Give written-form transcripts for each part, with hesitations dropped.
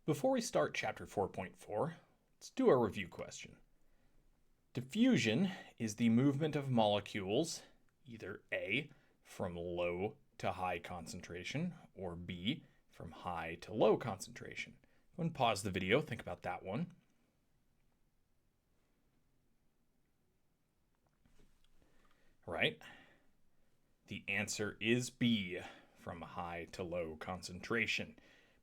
Before we start Chapter 4.4, let's do a review question. Diffusion is the movement of molecules, either A, from low to high concentration, or B, from high to low concentration. Go and pause the video, think about that one. Right? The answer is B, from high to low concentration.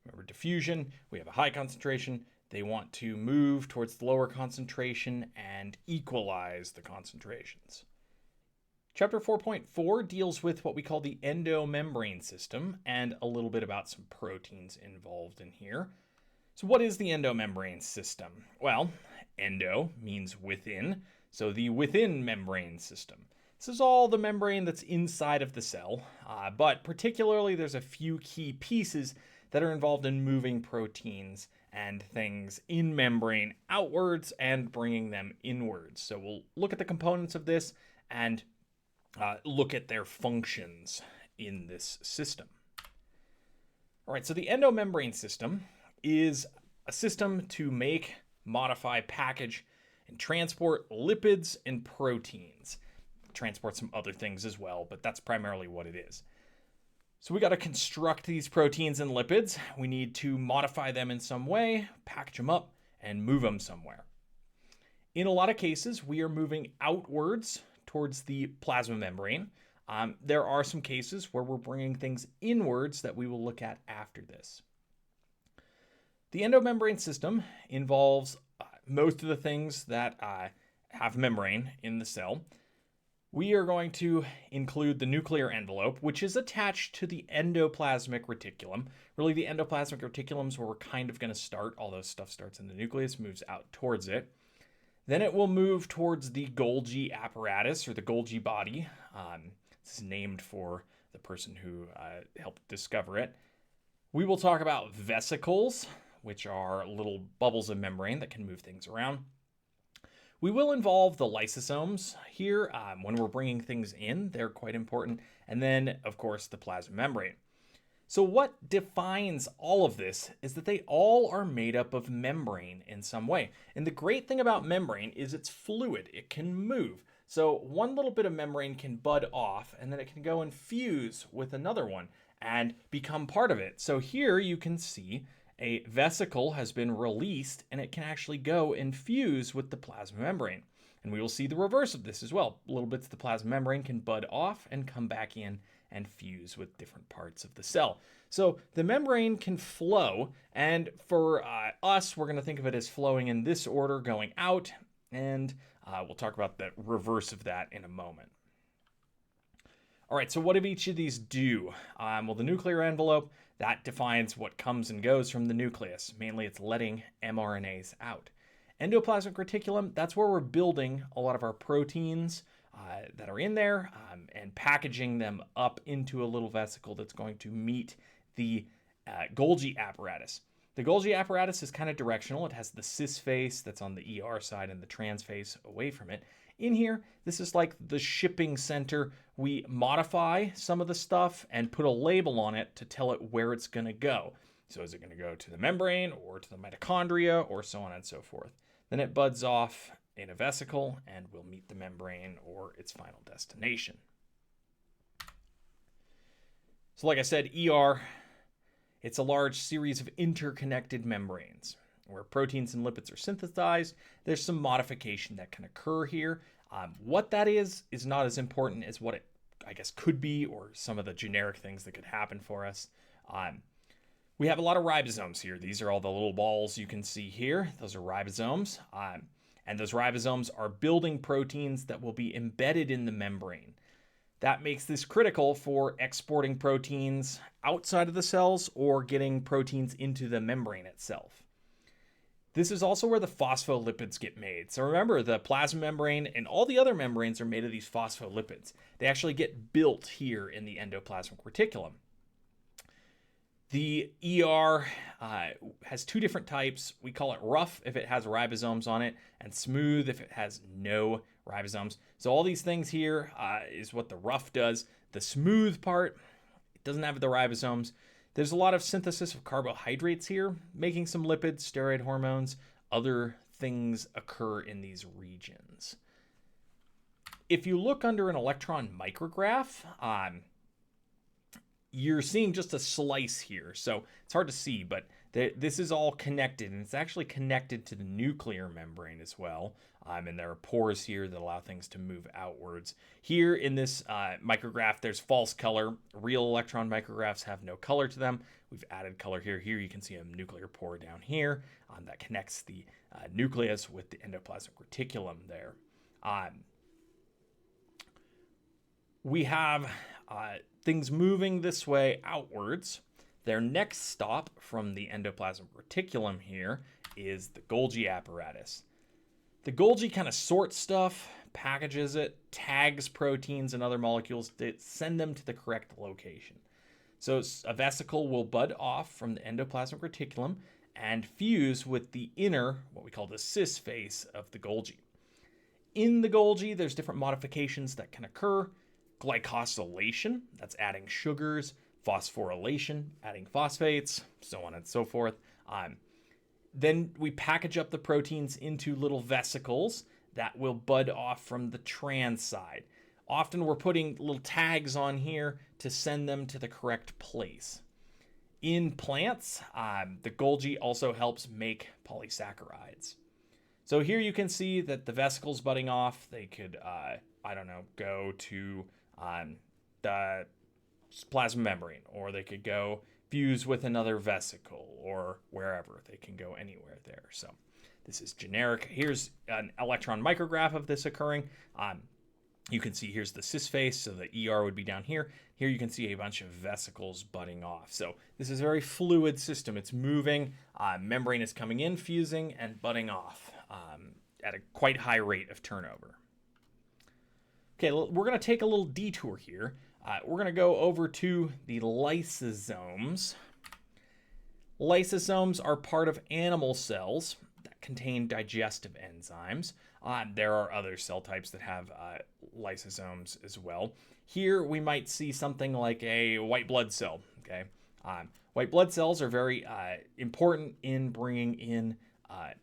Remember, diffusion, we have a high concentration. They want to move towards the lower concentration and equalize the concentrations. Chapter 4.4 deals with what we call the endomembrane system and a little bit about some proteins involved in here. So what is the endomembrane system? Well, endo means within, so the within membrane system. This is all the membrane that's inside of the cell, but particularly there's a few key pieces that are involved in moving proteins and things in membrane outwards and bringing them inwards. So we'll look at the components of this and look at their functions in this system. All right, so the endomembrane system is a system to make, modify, package, and transport lipids and proteins. Transport some other things as well, but that's primarily what it is. So we got to construct these proteins and lipids. We need to modify them in some way, package them up, and move them somewhere. In a lot of cases, we are moving outwards towards the plasma membrane. There are some cases where we're bringing things inwards that we will look at after this. The endomembrane system involves most of the things that have membrane in the cell. We are going to include the nuclear envelope, which is attached to the endoplasmic reticulum. Really, the endoplasmic reticulum is where we're kind of going to start. All this stuff starts in the nucleus, moves out towards it. Then it will move towards the Golgi apparatus, or the Golgi body. This is named for the person who helped discover it. We will talk about vesicles, which are little bubbles of membrane that can move things around. We will involve the lysosomes here when we're bringing things in. They're quite important. And then, of course, the plasma membrane. So what defines all of this is that they all are made up of membrane in some way. And the great thing about membrane is it's fluid. It can move. So one little bit of membrane can bud off, and then it can go and fuse with another one and become part of it. So here you can see a vesicle has been released and it can actually go and fuse with the plasma membrane. And we will see the reverse of this as well. Little bits of the plasma membrane can bud off and come back in and fuse with different parts of the cell. So the membrane can flow, and for us, we're going to think of it as flowing in this order, going out, and we'll talk about the reverse of that in a moment. All right, so what do each of these do? Well, the nuclear envelope, that defines what comes and goes from the nucleus. Mainly it's letting mRNAs out. Endoplasmic reticulum, that's where we're building a lot of our proteins that are in there and packaging them up into a little vesicle that's going to meet the Golgi apparatus. The Golgi apparatus is kind of directional. It has the cis face that's on the ER side and the trans face away from it. In here, this is like the shipping center. We modify some of the stuff and put a label on it to tell it where it's going to go. So is it going to go to the membrane or to the mitochondria or so on and so forth? Then it buds off in a vesicle and will meet the membrane or its final destination. So like I said, ER, it's a large series of interconnected membranes. Where proteins and lipids are synthesized, there's some modification that can occur here. What that is not as important as what it, I guess, could be, or some of the generic things that could happen for us. We have a lot of ribosomes here. These are all the little balls you can see here. Those are ribosomes. And those ribosomes are building proteins that will be embedded in the membrane. That makes this critical for exporting proteins outside of the cells or getting proteins into the membrane itself. This is also where the phospholipids get made. So remember, the plasma membrane and all the other membranes are made of these phospholipids. They actually get built here in the endoplasmic reticulum. The ER has two different types. We call it rough if it has ribosomes on it, and smooth if it has no ribosomes. So all these things here is what the rough does. The smooth part, it doesn't have the ribosomes. There's a lot of synthesis of carbohydrates here, making some lipids, steroid hormones, other things occur in these regions. If you look under an electron micrograph, you're seeing just a slice here. So it's hard to see, but this is all connected, and it's actually connected to the nuclear membrane as well. And there are pores here that allow things to move outwards. Here in this micrograph, there's false color. Real electron micrographs have no color to them. We've added color here. Here you can see a nuclear pore down here that connects the nucleus with the endoplasmic reticulum there. We have things moving this way outwards. Their next stop from the endoplasmic reticulum here is the Golgi apparatus. The Golgi kind of sorts stuff, packages it, tags proteins and other molecules to send them to the correct location. So a vesicle will bud off from the endoplasmic reticulum and fuse with the inner, what we call the cis face of the Golgi. In the Golgi, there's different modifications that can occur. Glycosylation, that's adding sugars. Phosphorylation, adding phosphates, so on and so forth. Then we package up the proteins into little vesicles that will bud off from the trans side. Often we're putting little tags on here to send them to the correct place. In plants, the Golgi also helps make polysaccharides. So here you can see that the vesicles budding off, they could, go to the plasma membrane, or they could go fuse with another vesicle, or wherever. They can go anywhere there. So this is generic. Here's an electron micrograph of this occurring. You can see here's the cis face, so the ER would be down here. Here you can see a bunch of vesicles budding off. So this is a very fluid system. It's moving. Membrane is coming in, fusing, and budding off at a quite high rate of turnover. Okay, we're going to take a little detour here. We're going to go over to the lysosomes. Lysosomes are part of animal cells that contain digestive enzymes. There are other cell types that have lysosomes as well. Here we might see something like a white blood cell. Okay, white blood cells are very important in bringing in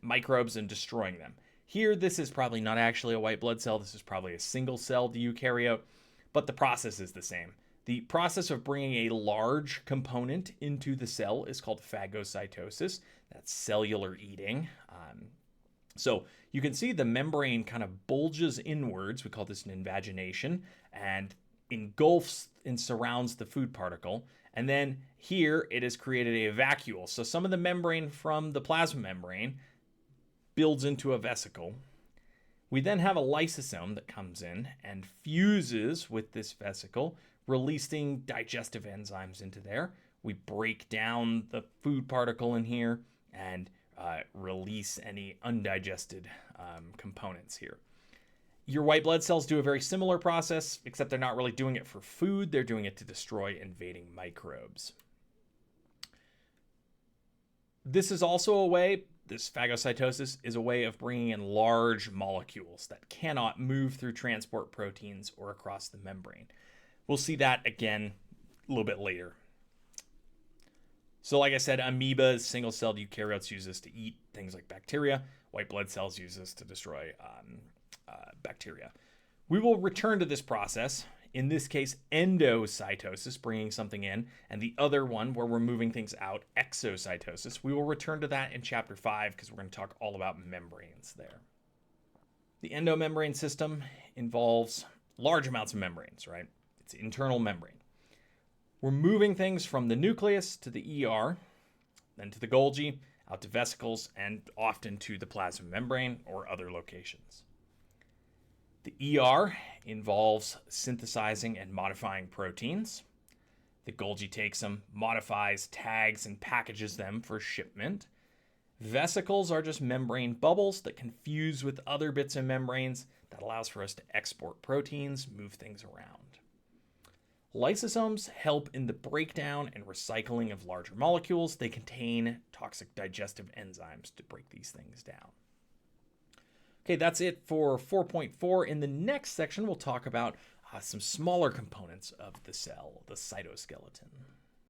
microbes and destroying them. Here, this is probably not actually a white blood cell. This is probably a single-celled eukaryote, but the process is the same. The process of bringing a large component into the cell is called phagocytosis. That's cellular eating. So you can see the membrane kind of bulges inwards. We call this an invagination, and engulfs and surrounds the food particle. And then here it has created a vacuole. So some of the membrane from the plasma membrane builds into a vesicle. We then have a lysosome that comes in and fuses with this vesicle, releasing digestive enzymes into there. We break down the food particle in here and release any undigested components here. Your white blood cells do a very similar process, except they're not really doing it for food. They're doing it to destroy invading microbes. This is also a way, this phagocytosis is a way of bringing in large molecules that cannot move through transport proteins or across the membrane. We'll see that again a little bit later. So like I said, amoebas, single-celled eukaryotes use this to eat things like bacteria. White blood cells use this to destroy bacteria. We will return to this process, in this case, endocytosis, bringing something in, and the other one where we're moving things out, exocytosis. We will return to that in Chapter 5 because we're going to talk all about membranes there. The endomembrane system involves large amounts of membranes, right? It's internal membrane. We're moving things from the nucleus to the ER, then to the Golgi, out to vesicles, and often to the plasma membrane or other locations. The ER involves synthesizing and modifying proteins. The Golgi takes them, modifies, tags, and packages them for shipment. Vesicles are just membrane bubbles that can fuse with other bits of membranes that allows for us to export proteins, move things around. Lysosomes help in the breakdown and recycling of larger molecules. They contain toxic digestive enzymes to break these things down. Okay, that's it for 4.4. In the next section, we'll talk about some smaller components of the cell, the cytoskeleton.